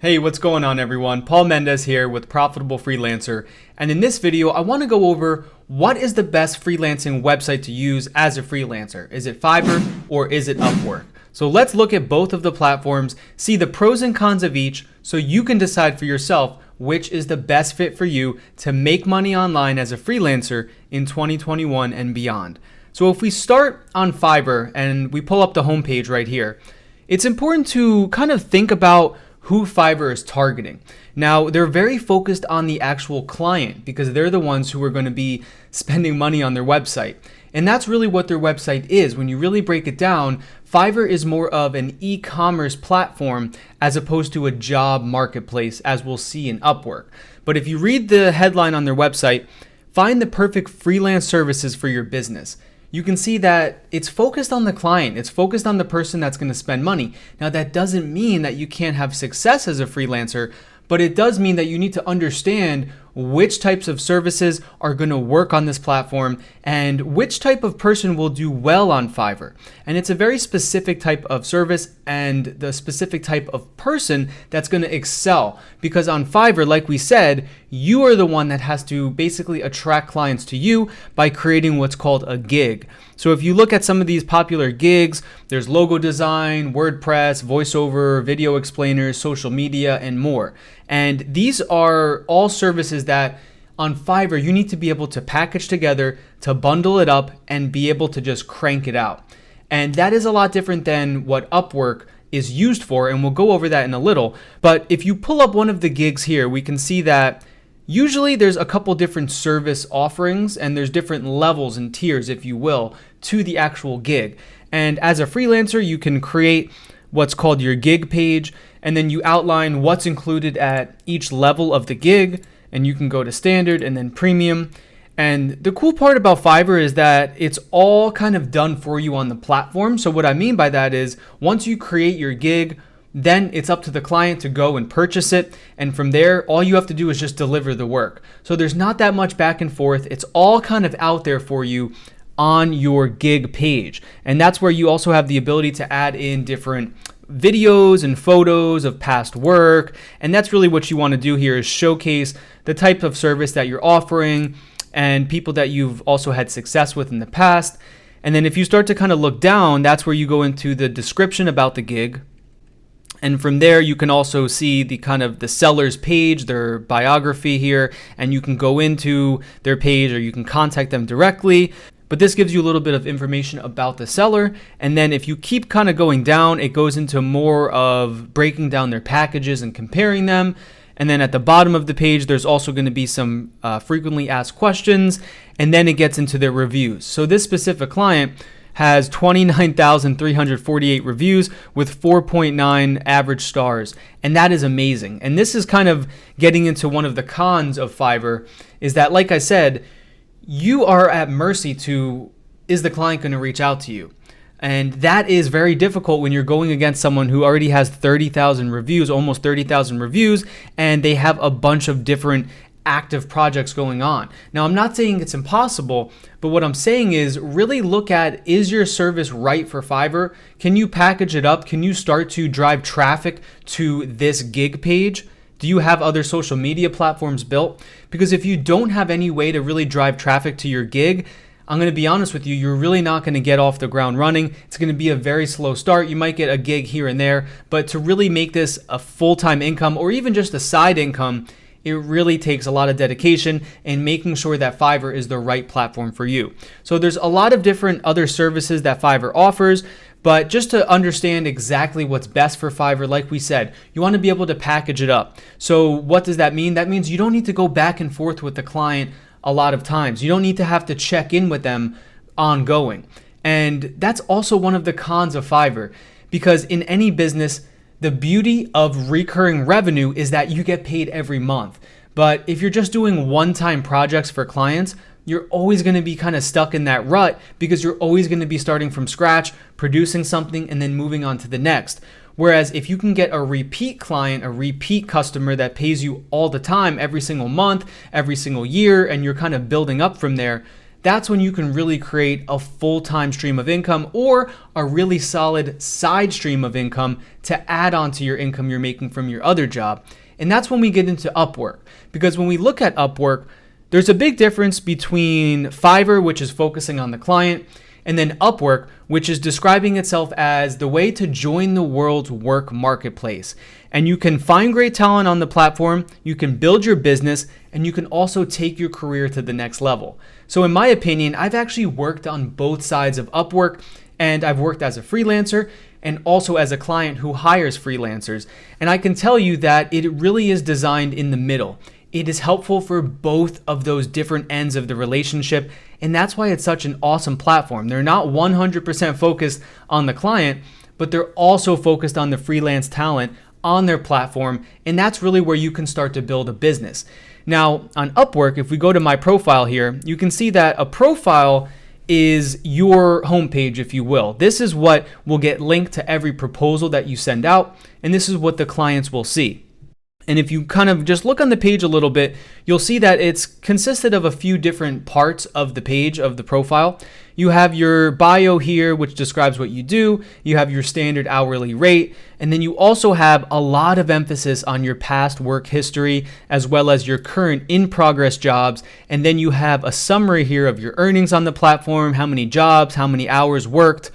Hey, what's going on everyone? Paul Mendez here with Profitable Freelancer. And in this video, I want to go over what is the best freelancing website to use as a freelancer. Is it Fiverr or is it Upwork? So let's look at both of the platforms, see the pros and cons of each so you can decide for yourself which is the best fit for you to make money online as a freelancer in 2021 and beyond. So if we start on Fiverr and we pull up the homepage right here, it's important to kind of think about who Fiverr is targeting. Now, they're very focused on the actual client because they're the ones who are going to be spending money on their website. And that's really what their website is. When you really break it down, Fiverr is more of an e-commerce platform as opposed to a job marketplace, as we'll see in Upwork. But if you read the headline on their website, find the perfect freelance services for your business, you can see that it's focused on the client. It's focused on the person that's going to spend money. Now, that doesn't mean that you can't have success as a freelancer, but it does mean that you need to understand which types of services are going to work on this platform and which type of person will do well on Fiverr. And it's a very specific type of service and the specific type of person that's going to excel, because on Fiverr, like we said, you are the one that has to basically attract clients to you by creating what's called a gig. So if you look at some of these popular gigs, there's logo design, WordPress, voiceover, video explainers, social media, and more. And these are all services that on Fiverr you need to be able to package together, to bundle it up, and be able to just crank it out. And that is a lot different than what Upwork is used for, and we'll go over that in a little. But if you pull up one of the gigs here, we can see that usually there's a couple different service offerings and there's different levels and tiers, if you will, to the actual gig. And as a freelancer, you can create what's called your gig page, and then you outline what's included at each level of the gig, and you can go to standard and then premium. And the cool part about Fiverr is that it's all kind of done for you on the platform. So what I mean by that is once you create your gig, then it's up to the client to go and purchase it. And from there, all you have to do is just deliver the work. So there's not that much back and forth. It's all kind of out there for you on your gig page. And that's where you also have the ability to add in different videos and photos of past work. And that's really what you want to do here, is showcase the type of service that you're offering and people that you've also had success with in the past. And then if you start to kind of look down, that's where you go into the description about the gig. And from there, you can also see the kind of the seller's page, their biography here, and you can go into their page or you can contact them directly. But this gives you a little bit of information about the seller. And then if you keep kind of going down, it goes into more of breaking down their packages and comparing them. And then at the bottom of the page, there's also going to be some frequently asked questions. And then it gets into their reviews. So this specific client has 29,348 reviews with 4.9 average stars. And that is amazing. And this is kind of getting into one of the cons of Fiverr, is that, like I said, you are at mercy to, is the client going to reach out to you? And that is very difficult when you're going against someone who already has 30,000 reviews, almost 30,000 reviews, and they have a bunch of different active projects going on. Now, I'm not saying it's impossible, but what I'm saying is really look at, is your service right for Fiverr? Can you package it up? Can you start to drive traffic to this gig page? Do you have other social media platforms built? Because if you don't have any way to really drive traffic to your gig, I'm going to be honest with you, you're really not going to get off the ground running. It's going to be a very slow start. You might get a gig here and there, but to really make this a full-time income or even just a side income, it really takes a lot of dedication and making sure that Fiverr is the right platform for you. So there's a lot of different other services that Fiverr offers, but just to understand exactly what's best for Fiverr, like we said, you want to be able to package it up. So what does that mean? That means you don't need to go back and forth with the client a lot of times. You don't need to have to check in with them ongoing. And that's also one of the cons of Fiverr, because in any business, the beauty of recurring revenue is that you get paid every month. But if you're just doing one-time projects for clients, you're always going to be kind of stuck in that rut because you're always going to be starting from scratch, producing something, and then moving on to the next. Whereas if you can get a repeat client, a repeat customer that pays you all the time, every single month, every single year, and you're kind of building up from there, that's when you can really create a full-time stream of income or a really solid side stream of income to add on to your income you're making from your other job. And that's when we get into Upwork. Because when we look at Upwork, there's a big difference between Fiverr, which is focusing on the client, and then Upwork, which is describing itself as the way to join the world's work marketplace. And you can find great talent on the platform, you can build your business, and you can also take your career to the next level. So in my opinion, I've actually worked on both sides of Upwork, and I've worked as a freelancer and also as a client who hires freelancers. And I can tell you that it really is designed in the middle. It is helpful for both of those different ends of the relationship, and that's why it's such an awesome platform. They're not 100% focused on the client, but they're also focused on the freelance talent on their platform, and that's really where you can start to build a business. Now, on Upwork, if we go to my profile here, you can see that a profile is your homepage, if you will. This is what will get linked to every proposal that you send out, and this is what the clients will see. And if you kind of just look on the page a little bit, you'll see that it's consisted of a few different parts of the page of the profile. You have your bio here, which describes what you do. You have your standard hourly rate. And then you also have a lot of emphasis on your past work history, as well as your current in-progress jobs. And then you have a summary here of your earnings on the platform, how many jobs, how many hours worked,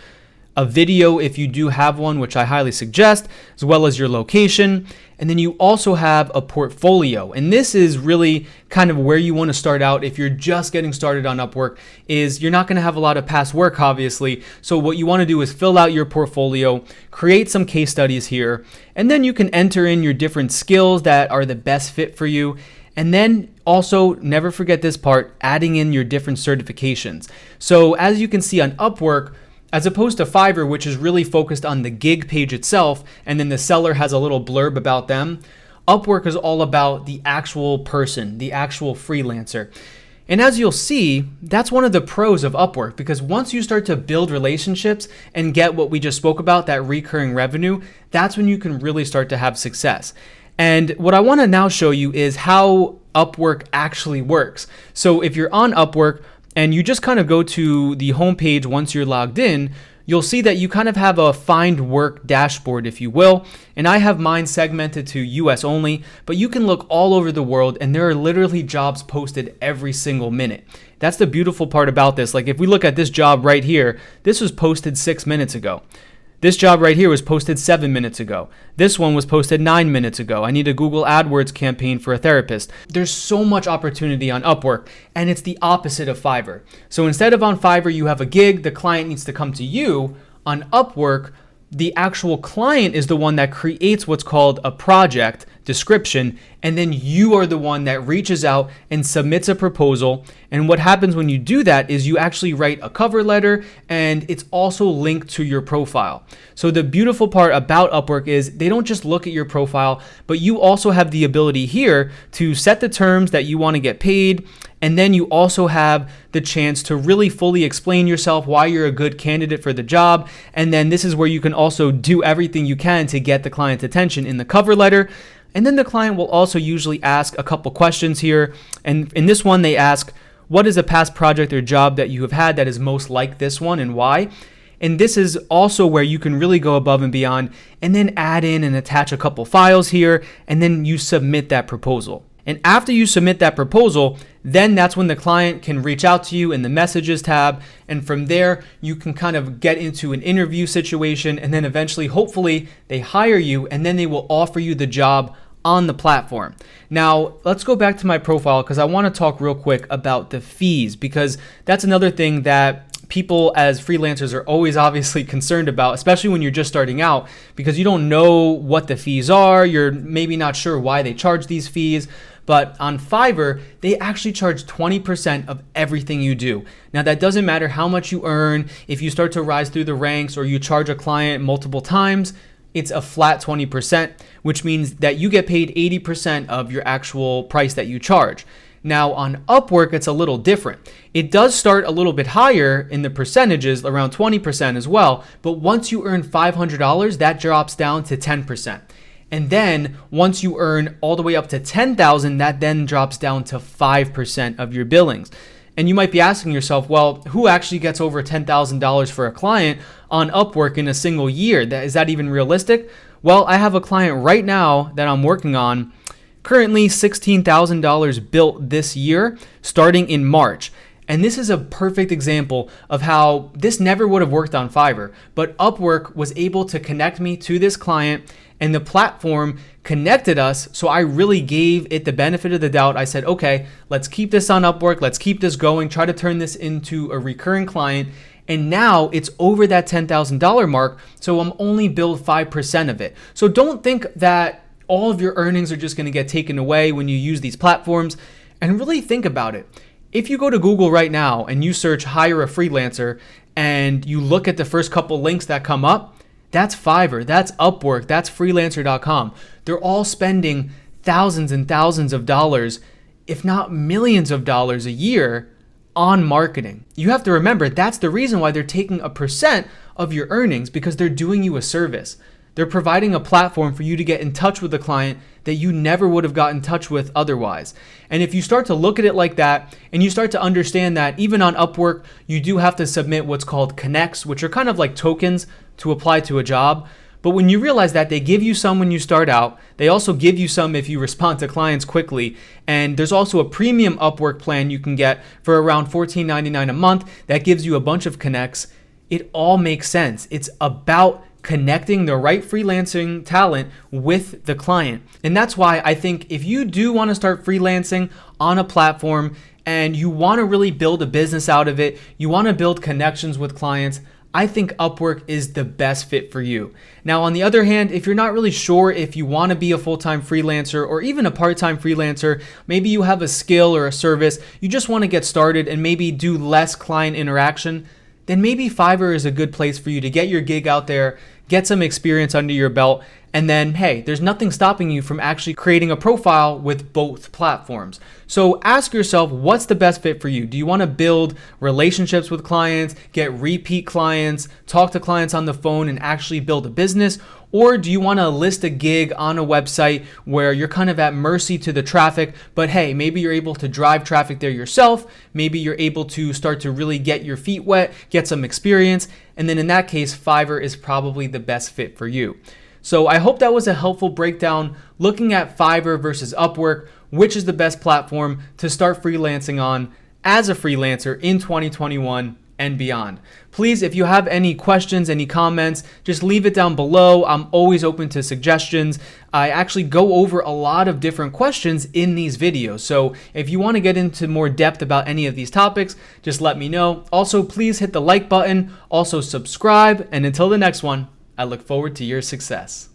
a video if you do have one, which I highly suggest, as well as your location. And then you also have a portfolio. And this is really kind of where you want to start out if you're just getting started on Upwork. Is you're not going to have a lot of past work, obviously. So what you want to do is fill out your portfolio, create some case studies here, and then you can enter in your different skills that are the best fit for you. And then also, never forget this part, adding in your different certifications. So as you can see on Upwork, as opposed to Fiverr, which is really focused on the gig page itself, and then the seller has a little blurb about them, Upwork is all about the actual person, the actual freelancer. And as you'll see, that's one of the pros of Upwork, because once you start to build relationships and get what we just spoke about, that recurring revenue, that's when you can really start to have success. And what I want to now show you is how Upwork actually works. So if you're on Upwork, and you just kind of go to the homepage once you're logged in, you'll see that you kind of have a find work dashboard, if you will. And I have mine segmented to US only, but you can look all over the world and there are literally jobs posted every single minute. That's the beautiful part about this. Like if we look at this job right here, this was posted 6 minutes ago. This job right here was posted 7 minutes ago. This one was posted 9 minutes ago. I need a Google AdWords campaign for a therapist. There's so much opportunity on Upwork, and it's the opposite of Fiverr. So instead of on Fiverr, you have a gig, the client needs to come to you. On Upwork, the actual client is the one that creates what's called a project description, and then you are the one that reaches out and submits a proposal. And what happens when you do that is you actually write a cover letter, and it's also linked to your profile. So the beautiful part about Upwork is they don't just look at your profile, but you also have the ability here to set the terms that you want to get paid. And then you also have the chance to really fully explain yourself, why you're a good candidate for the job. And then this is where you can also do everything you can to get the client's attention in the cover letter. And then the client will also usually ask a couple questions here. And in this one, they ask, what is a past project or job that you have had that is most like this one and why? And this is also where you can really go above and beyond and then add in and attach a couple files here, and then you submit that proposal. And after you submit that proposal, then that's when the client can reach out to you in the messages tab. And from there, you can kind of get into an interview situation, and then eventually, hopefully, they hire you and then they will offer you the job on the platform. Now, let's go back to my profile because I want to talk real quick about the fees, because that's another thing that people as freelancers are always obviously concerned about, especially when you're just starting out, because you don't know what the fees are. You're maybe not sure why they charge these fees. But on Fiverr, they actually charge 20% of everything you do. Now, that doesn't matter how much you earn. If you start to rise through the ranks or you charge a client multiple times, it's a flat 20%, which means that you get paid 80% of your actual price that you charge. Now, on Upwork, it's a little different. It does start a little bit higher in the percentages, around 20% as well. But once you earn $500, that drops down to 10%. And then once you earn all the way up to $10,000, that then drops down to 5% of your billings. And you might be asking yourself, well, who actually gets over $10,000 for a client on Upwork in a single year? Is that even realistic? Well, I have a client right now that I'm working on, currently $16,000 built this year, starting in March. And this is a perfect example of how this never would have worked on Fiverr, but Upwork was able to connect me to this client, and the platform connected us. So I really gave it the benefit of the doubt. I said, okay, let's keep this on Upwork. Let's keep this going. Try to turn this into a recurring client. And now it's over that $10,000 mark. So I'm only billed 5% of it. So don't think that all of your earnings are just going to get taken away when you use these platforms, and really think about it. If you go to Google right now and you search hire a freelancer and you look at the first couple links that come up, that's Fiverr, that's Upwork, that's freelancer.com. They're all spending thousands and thousands of dollars, if not millions of dollars a year on marketing. You have to remember that's the reason why they're taking a percent of your earnings, because they're doing you a service. They're providing a platform for you to get in touch with the client that you never would have got in touch with otherwise. And if you start to look at it like that, and you start to understand that even on Upwork, you do have to submit what's called connects, which are kind of like tokens to apply to a job. But when you realize that they give you some when you start out, they also give you some if you respond to clients quickly. And there's also a premium Upwork plan you can get for around $14.99 a month that gives you a bunch of connects. It all makes sense. It's about connecting the right freelancing talent with the client. And that's why I think if you do want to start freelancing on a platform and you want to really build a business out of it, you want to build connections with clients, I think Upwork is the best fit for you. Now, on the other hand, if you're not really sure if you want to be a full-time freelancer or even a part-time freelancer, maybe you have a skill or a service, you just want to get started and maybe do less client interaction, then maybe Fiverr is a good place for you to get your gig out there, get some experience under your belt, and then, hey, there's nothing stopping you from actually creating a profile with both platforms. So ask yourself, what's the best fit for you? Do you want to build relationships with clients, get repeat clients, talk to clients on the phone, and actually build a business? Or do you want to list a gig on a website where you're kind of at mercy to the traffic, but hey, maybe you're able to drive traffic there yourself. Maybe you're able to start to really get your feet wet, get some experience. And then in that case, Fiverr is probably the best fit for you. So I hope that was a helpful breakdown looking at Fiverr versus Upwork, which is the best platform to start freelancing on as a freelancer in 2021 and beyond. Please, if you have any questions, any comments, just leave it down below. I'm always open to suggestions. I actually go over a lot of different questions in these videos. So if you want to get into more depth about any of these topics, just let me know. Also, please hit the like button, also subscribe, and until the next one, I look forward to your success.